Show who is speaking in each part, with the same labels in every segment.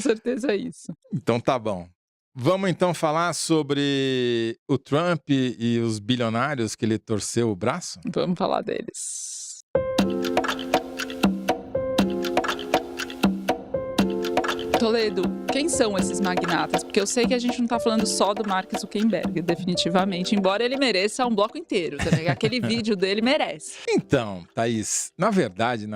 Speaker 1: certeza é isso.
Speaker 2: Então tá bom. Vamos então falar sobre o Trump e os bilionários que ele torceu o braço?
Speaker 1: Vamos falar deles. Toledo, quem são esses magnatas? Porque eu sei que a gente não tá falando só do Mark Zuckerberg, definitivamente, embora ele mereça um bloco inteiro também. Aquele vídeo dele merece.
Speaker 2: Então, Thaís, na verdade,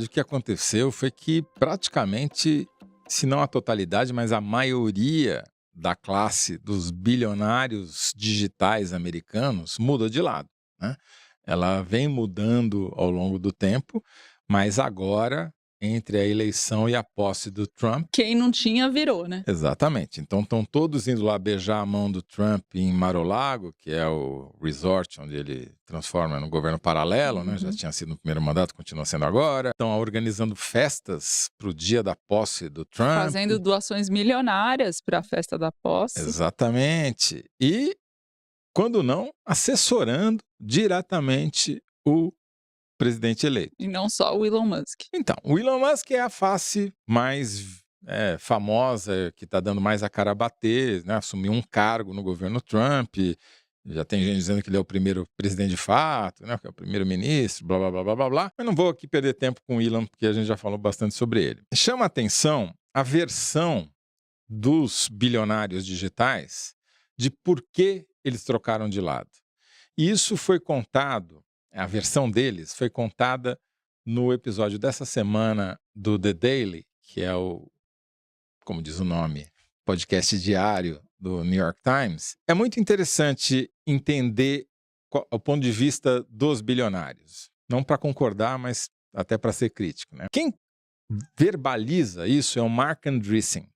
Speaker 2: o que aconteceu foi que praticamente, se não a totalidade, mas a maioria da classe dos bilionários digitais americanos mudou de lado, né? Ela vem mudando ao longo do tempo, mas agora, entre a eleição e a posse do Trump,
Speaker 1: Quem não tinha, virou, né?
Speaker 2: exatamente. Então estão todos indo lá beijar a mão do Trump em Mar-a-Lago, que é o resort onde ele transforma no governo paralelo, né? Já tinha sido no primeiro mandato, continua sendo agora. Estão organizando festas para o dia da posse do Trump.
Speaker 1: Fazendo doações milionárias para a festa da posse.
Speaker 2: Exatamente. E, quando não, assessorando diretamente o presidente eleito.
Speaker 1: E não só o Elon Musk.
Speaker 2: Então, o Elon Musk é a face mais famosa, que está dando mais a cara a bater, né? Assumiu um cargo no governo Trump, já tem gente dizendo que ele é o primeiro presidente de fato, né? Que é o primeiro-ministro, blá, blá, blá, blá, blá, blá. Mas não vou aqui perder tempo com o Elon, porque a gente já falou bastante sobre ele. Chama a atenção a versão dos bilionários digitais de por que eles trocaram de lado. E isso foi contado, a versão deles foi contada no episódio dessa semana do The Daily, que é o, como diz o nome, podcast diário do New York Times. É muito interessante entender o ponto de vista dos bilionários. Não para concordar, mas até para ser crítico, né? Quem verbaliza isso é o Mark Andreessen.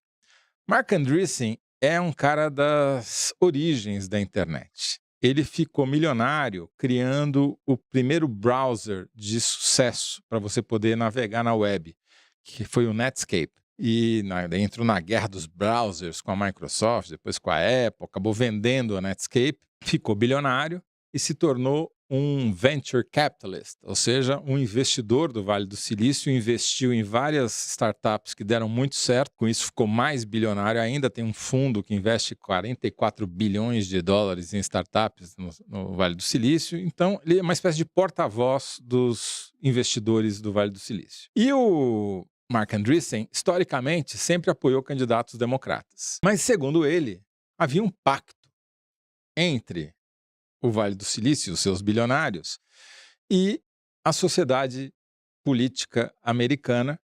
Speaker 2: Mark Andreessen é um cara das origens da internet. Ele ficou milionário criando o primeiro browser de sucesso para você poder navegar na web, que foi o Netscape. E entrou na guerra dos browsers com a Microsoft, depois com a Apple, acabou vendendo a Netscape, ficou bilionário e se tornou um venture capitalist, ou seja, um investidor do Vale do Silício, investiu em várias startups que deram muito certo, com isso ficou mais bilionário ainda, tem um fundo que investe 44 bilhões de dólares em startups no Vale do Silício, então ele é uma espécie de porta-voz dos investidores do Vale do Silício. E o Mark Andreessen, historicamente, sempre apoiou candidatos democratas. Mas, segundo ele, havia um pacto entre o Vale do Silício, os seus bilionários, e a sociedade política americana,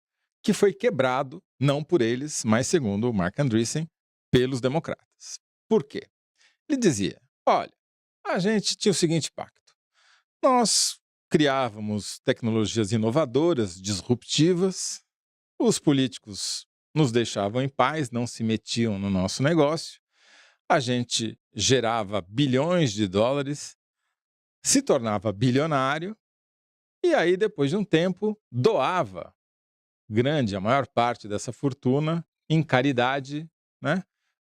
Speaker 2: que foi quebrado, não por eles, mas, segundo o Mark Andreessen, pelos democratas. Por quê? Ele dizia, olha, a gente tinha o seguinte pacto, nós criávamos tecnologias inovadoras, disruptivas, os políticos nos deixavam em paz, não se metiam no nosso negócio, a gente gerava bilhões de dólares, se tornava bilionário e aí, depois de um tempo, doava a maior parte dessa fortuna em caridade, né,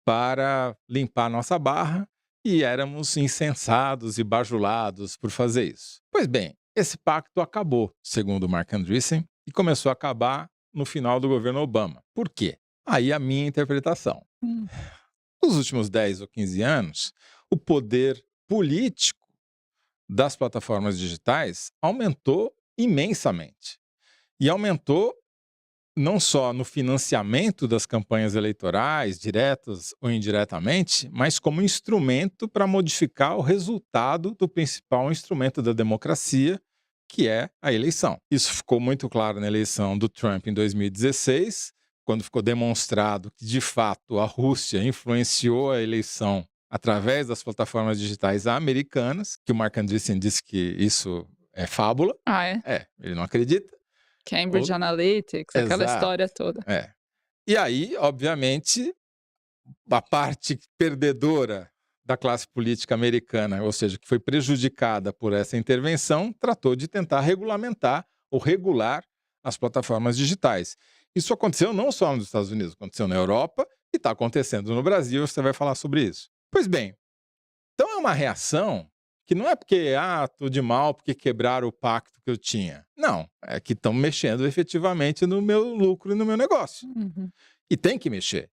Speaker 2: para limpar a nossa barra e éramos incensados e bajulados por fazer isso. Pois bem, esse pacto acabou, segundo Mark Andreessen, e começou a acabar no final do governo Obama. Por quê? Aí a minha interpretação. Nos últimos 10 ou 15 anos, o poder político das plataformas digitais aumentou imensamente. E aumentou não só no financiamento das campanhas eleitorais, diretas ou indiretamente, mas como instrumento para modificar o resultado do principal instrumento da democracia, que é a eleição. Isso ficou muito claro na eleição do Trump em 2016, quando ficou demonstrado que, de fato, a Rússia influenciou a eleição através das plataformas digitais americanas, que o Mark Andreessen disse que isso é fábula.
Speaker 1: Ah, é?
Speaker 2: Ele não acredita.
Speaker 1: Cambridge Analytics, aquela
Speaker 2: Exato.
Speaker 1: história toda.
Speaker 2: E aí, obviamente, a parte perdedora da classe política americana, ou seja, que foi prejudicada por essa intervenção, tratou de tentar regulamentar ou regular as plataformas digitais. Isso aconteceu não só nos Estados Unidos, aconteceu na Europa e está acontecendo no Brasil, você vai falar sobre isso. Pois bem, então é uma reação que não é porque, tô de mal porque quebraram o pacto que eu tinha. Não, é que estão mexendo efetivamente no meu lucro e no meu negócio. E tem que mexer,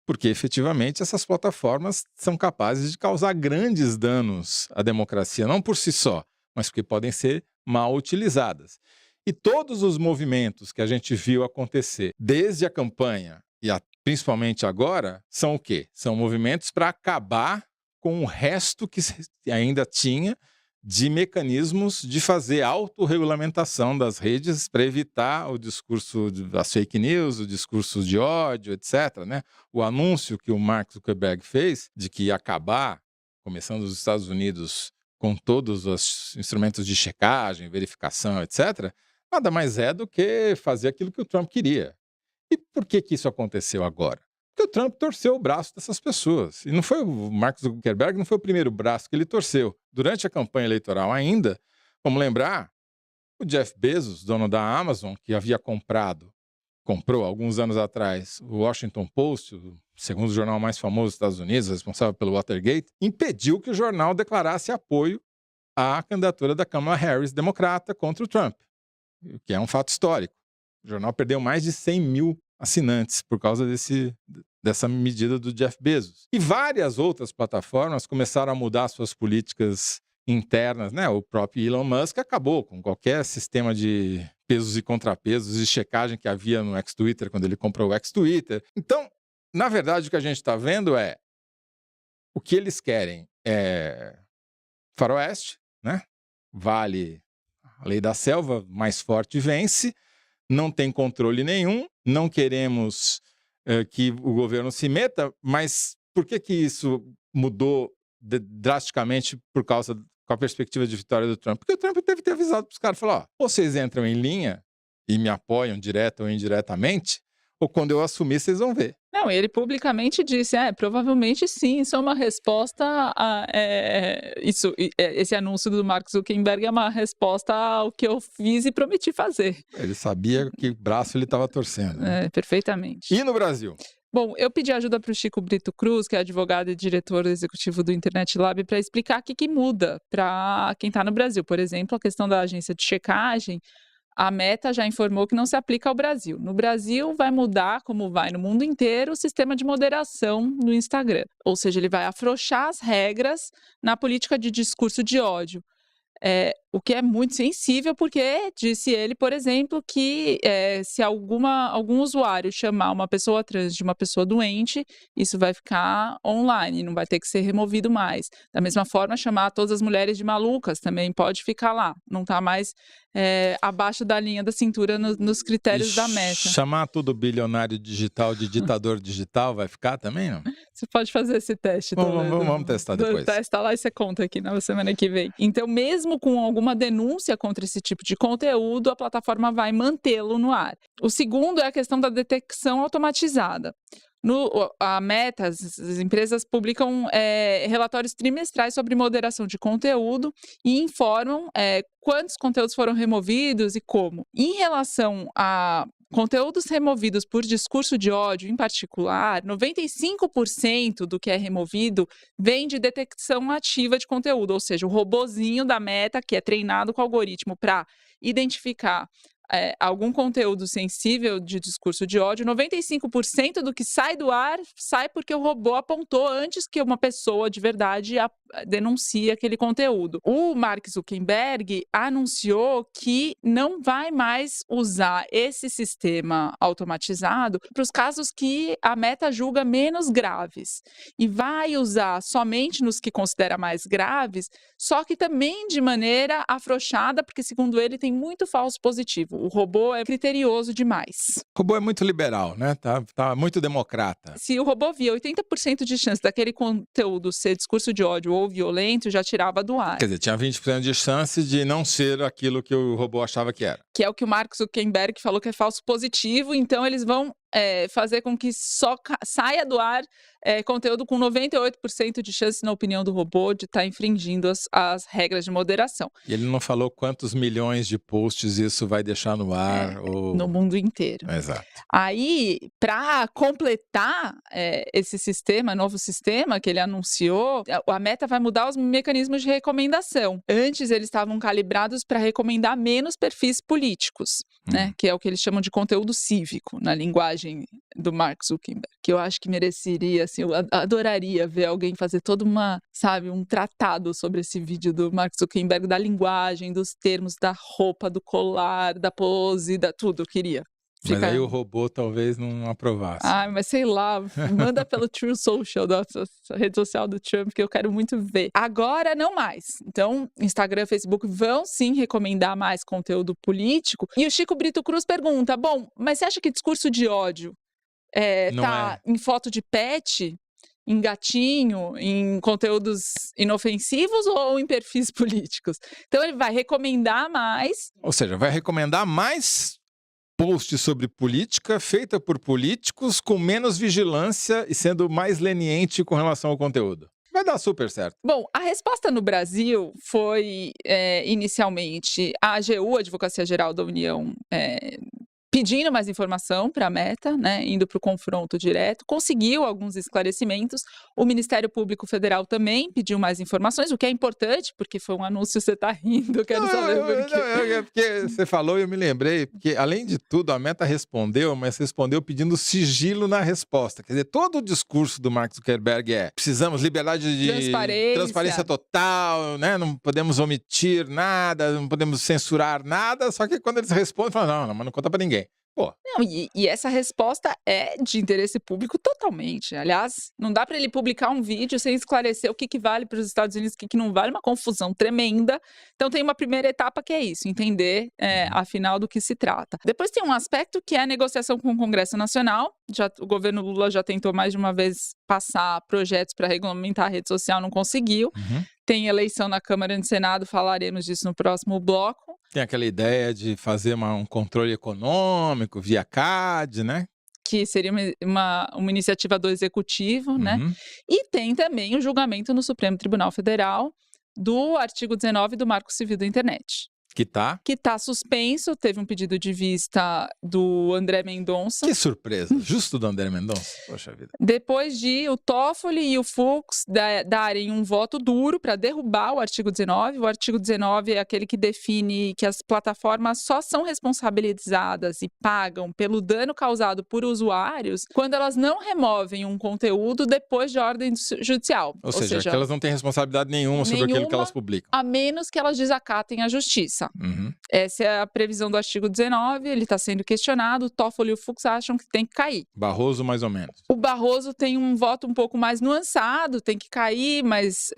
Speaker 2: porque efetivamente essas plataformas são capazes de causar grandes danos à democracia, não por si só, mas porque podem ser mal utilizadas. E todos os movimentos que a gente viu acontecer desde a campanha principalmente agora, são o quê? São movimentos para acabar com o resto que ainda tinha de mecanismos de fazer autorregulamentação das redes para evitar o discurso das fake news, o discurso de ódio, etc., né? O anúncio que o Mark Zuckerberg fez de que ia acabar, começando nos Estados Unidos, com todos os instrumentos de checagem, verificação, etc., nada mais é do que fazer aquilo que o Trump queria. E por que isso aconteceu agora? Porque o Trump torceu o braço dessas pessoas. E não foi o Mark Zuckerberg, não foi o primeiro braço que ele torceu. Durante a campanha eleitoral ainda, vamos lembrar, o Jeff Bezos, dono da Amazon, que havia comprou alguns anos atrás o Washington Post, o segundo jornal mais famoso dos Estados Unidos, responsável pelo Watergate, impediu que o jornal declarasse apoio à candidatura da Kamala Harris, democrata, contra o Trump, o que é um fato histórico. O jornal perdeu mais de 100 mil assinantes por causa dessa medida do Jeff Bezos. E várias outras plataformas começaram a mudar suas políticas internas, né? O próprio Elon Musk acabou com qualquer sistema de pesos e contrapesos e checagem que havia no ex-Twitter quando ele comprou o ex-Twitter. Então, na verdade, o que a gente está vendo é o que eles querem é faroeste, né? Vale a lei da selva, mais forte vence. Não tem controle nenhum, não queremos que o governo se meta, mas por que isso mudou drasticamente com a perspectiva de vitória do Trump? Porque o Trump teve que ter avisado para os caras, falou, vocês entram em linha e me apoiam direta ou indiretamente, ou quando eu assumir vocês vão ver.
Speaker 1: Não, ele publicamente disse, provavelmente sim, isso é uma resposta esse anúncio do Mark Zuckerberg é uma resposta ao que eu fiz e prometi fazer.
Speaker 2: Ele sabia que braço ele estava torcendo. Né?
Speaker 1: Perfeitamente.
Speaker 2: E no Brasil?
Speaker 1: Bom, eu pedi ajuda para o Chico Brito Cruz, que é advogado e diretor executivo do Internet Lab, para explicar o que muda para quem está no Brasil. Por exemplo, a questão da agência de checagem. A Meta já informou que não se aplica ao Brasil. No Brasil, vai mudar, como vai no mundo inteiro, o sistema de moderação no Instagram. Ou seja, ele vai afrouxar as regras na política de discurso de ódio. O que é muito sensível, porque disse ele, por exemplo, que se algum usuário chamar uma pessoa trans de uma pessoa doente, isso vai ficar online, não vai ter que ser removido mais. Da mesma forma, chamar todas as mulheres de malucas também pode ficar lá, não está mais abaixo da linha da cintura nos critérios da Meta.
Speaker 2: Chamar todo bilionário digital de ditador digital vai ficar também, não?
Speaker 1: Você pode fazer esse teste.
Speaker 2: Vamos testar depois.
Speaker 1: Testa lá e você conta aqui na semana que vem. Então, mesmo com alguma denúncia contra esse tipo de conteúdo, a plataforma vai mantê-lo no ar. O segundo é a questão da detecção automatizada. A Meta, as empresas publicam relatórios trimestrais sobre moderação de conteúdo e informam quantos conteúdos foram removidos e como. Em relação a conteúdos removidos por discurso de ódio, em particular, 95% do que é removido vem de detecção ativa de conteúdo, ou seja, o robozinho da Meta, que é treinado com o algoritmo para identificar algum conteúdo sensível de discurso de ódio, 95% do que sai do ar sai porque o robô apontou antes que uma pessoa de verdade denuncie aquele conteúdo. O Mark Zuckerberg anunciou que não vai mais usar esse sistema automatizado para os casos que a Meta julga menos graves e vai usar somente nos que considera mais graves, só que também de maneira afrouxada, porque segundo ele tem muito falso positivo. O robô é criterioso demais.
Speaker 2: O robô é muito liberal, né? Tá muito democrata.
Speaker 1: Se o robô via 80% de chance daquele conteúdo ser discurso de ódio ou violento, já tirava do ar.
Speaker 2: Quer dizer, tinha 20% de chance de não ser aquilo que o robô achava que era.
Speaker 1: Que é o que o Mark Zuckerberg falou que é falso positivo, então eles vão fazer com que só saia do ar conteúdo com 98% de chance, na opinião do robô, de estar infringindo as regras de moderação.
Speaker 2: E ele não falou quantos milhões de posts isso vai deixar no ar?
Speaker 1: No mundo inteiro.
Speaker 2: Exato.
Speaker 1: Aí, para completar esse sistema, novo sistema que ele anunciou, a Meta vai mudar os mecanismos de recomendação. Antes, eles estavam calibrados para recomendar menos perfis políticos. né? Que é o que eles chamam de conteúdo cívico, na linguagem do Mark Zuckerberg, que eu acho que mereceria, assim, eu adoraria ver alguém fazer toda um tratado sobre esse vídeo do Mark Zuckerberg, da linguagem, dos termos, da roupa, do colar, da pose, tudo, eu queria.
Speaker 2: Mas aí o robô talvez não aprovasse.
Speaker 1: Mas sei lá, manda pelo True Social, da rede social do Trump, que eu quero muito ver. Agora, não mais. Então, Instagram e Facebook vão sim recomendar mais conteúdo político. E o Chico Brito Cruz pergunta, mas você acha que discurso de ódio tá em foto de pet, em gatinho, em conteúdos inofensivos ou em perfis políticos? Então, ele vai recomendar mais.
Speaker 2: Ou seja, vai recomendar mais posts sobre política feita por políticos com menos vigilância e sendo mais leniente com relação ao conteúdo. Vai dar super certo.
Speaker 1: Bom, a resposta no Brasil foi, inicialmente, a AGU, a Advocacia Geral da União, pedindo mais informação para a Meta, né, indo para o confronto direto, conseguiu alguns esclarecimentos. O Ministério Público Federal também pediu mais informações, o que é importante, porque foi um anúncio, você está rindo, quero saber por quê.
Speaker 2: É porque você falou e eu me lembrei, porque além de tudo, a Meta respondeu, mas respondeu pedindo sigilo na resposta. Quer dizer, todo o discurso do Mark Zuckerberg precisamos liberdade de transparência total, né? Não podemos omitir nada, não podemos censurar nada, só que quando eles respondem, falam, não, mas não conta para ninguém. Pô.
Speaker 1: Não, e essa resposta é de interesse público totalmente. Aliás, não dá para ele publicar um vídeo sem esclarecer o que vale para os Estados Unidos, o que não vale, uma confusão tremenda. Então tem uma primeira etapa que é isso, entender, afinal, do que se trata. Depois tem um aspecto que é a negociação com o Congresso Nacional. O governo Lula já tentou mais de uma vez passar projetos para regulamentar a rede social, não conseguiu. Tem eleição na Câmara e no Senado, falaremos disso no próximo bloco.
Speaker 2: Tem aquela ideia de fazer um controle econômico via CAD, né?
Speaker 1: Que seria uma iniciativa do Executivo, né? E tem também o julgamento no Supremo Tribunal Federal do artigo 19 do Marco Civil da Internet.
Speaker 2: Que tá
Speaker 1: suspenso, teve um pedido de vista do André Mendonça.
Speaker 2: Que surpresa, justo do André Mendonça, poxa vida.
Speaker 1: Depois de o Toffoli e o Fux darem um voto duro para derrubar o artigo 19. O artigo 19 é aquele que define que as plataformas só são responsabilizadas e pagam pelo dano causado por usuários quando elas não removem um conteúdo depois de ordem judicial.
Speaker 2: Ou seja, que elas não têm responsabilidade nenhuma sobre aquilo que elas publicam.
Speaker 1: A menos que elas desacatem a justiça. Essa é a previsão do artigo 19, ele está sendo questionado, o Toffoli e o Fux acham que tem que cair.
Speaker 2: Barroso, mais ou menos.
Speaker 1: O Barroso tem um voto um pouco mais nuançado, tem que cair, mas...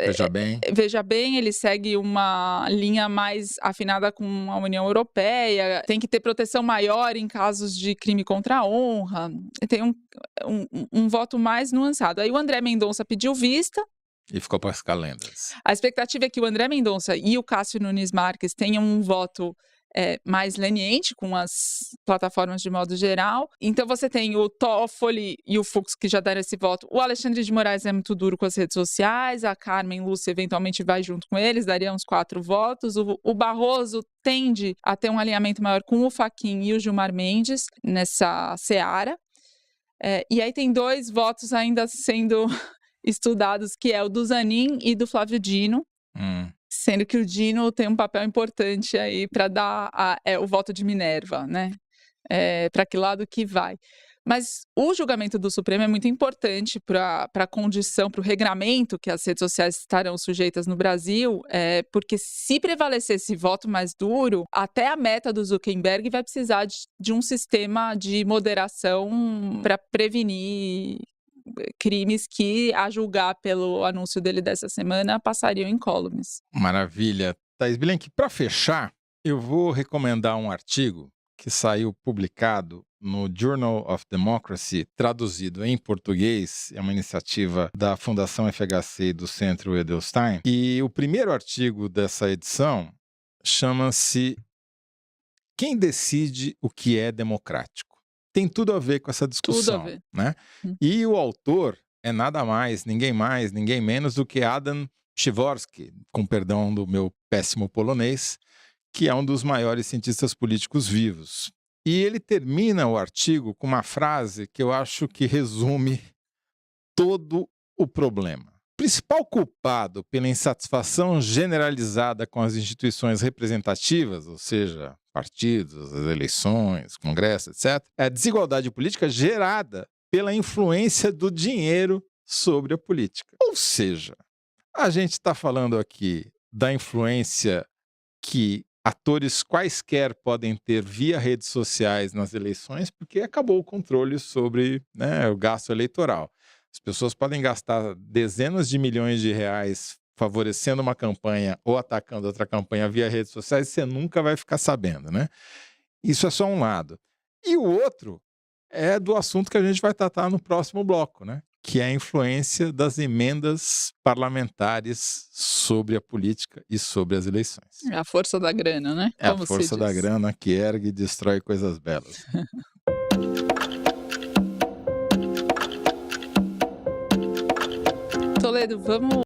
Speaker 1: Veja bem, ele segue uma linha mais afinada com a União Europeia, tem que ter proteção maior em casos de crime contra a honra, tem um voto mais nuançado. Aí o André Mendonça pediu vista.
Speaker 2: E ficou para ficar lendas.
Speaker 1: A expectativa é que o André Mendonça e o Cássio Nunes Marques tenham um voto mais leniente com as plataformas de modo geral. Então você tem o Toffoli e o Fux que já deram esse voto. O Alexandre de Moraes é muito duro com as redes sociais, a Carmen Lúcia eventualmente vai junto com eles, daria uns 4 votos. O Barroso tende a ter um alinhamento maior com o Fachin e o Gilmar Mendes nessa seara. E aí tem 2 votos ainda sendo estudados, que é o do Zanin e do Flávio Dino, sendo que o Dino tem um papel importante aí para dar o voto de Minerva, né? Para que lado que vai. Mas o julgamento do Supremo é muito importante para a condição, para o regramento que as redes sociais estarão sujeitas no Brasil, porque se prevalecer esse voto mais duro, até a Meta do Zuckerberg vai precisar de um sistema de moderação para prevenir crimes que, a julgar pelo anúncio dele dessa semana, passariam incólumes.
Speaker 2: Maravilha. Thaís Bilenque, para fechar, eu vou recomendar um artigo que saiu publicado no Journal of Democracy, traduzido em português, é uma iniciativa da Fundação FHC e do Centro Edelstein. E o primeiro artigo dessa edição chama-se Quem decide o que é democrático? Tem tudo a ver com essa discussão.
Speaker 1: Tudo a ver.
Speaker 2: Né? E o autor é nada mais, ninguém menos do que Adam Przeworski, com perdão do meu péssimo polonês, que é um dos maiores cientistas políticos vivos. E ele termina o artigo com uma frase que eu acho que resume todo o problema. O principal culpado pela insatisfação generalizada com as instituições representativas, ou seja, partidos, as eleições, Congresso, etc., é a desigualdade política gerada pela influência do dinheiro sobre a política. Ou seja, a gente está falando aqui da influência que atores quaisquer podem ter via redes sociais nas eleições, porque acabou o controle sobre, né, o gasto eleitoral. As pessoas podem gastar dezenas de milhões de reais favorecendo uma campanha ou atacando outra campanha via redes sociais e você nunca vai ficar sabendo, né? Isso é só um lado. E o outro é do assunto que a gente vai tratar no próximo bloco, né? Que é a influência das emendas parlamentares sobre a política e sobre as eleições.
Speaker 1: É a força da grana, né?
Speaker 2: É a
Speaker 1: Como se
Speaker 2: força da
Speaker 1: diz.
Speaker 2: grana que ergue e destrói coisas belas.
Speaker 1: Toledo, vamos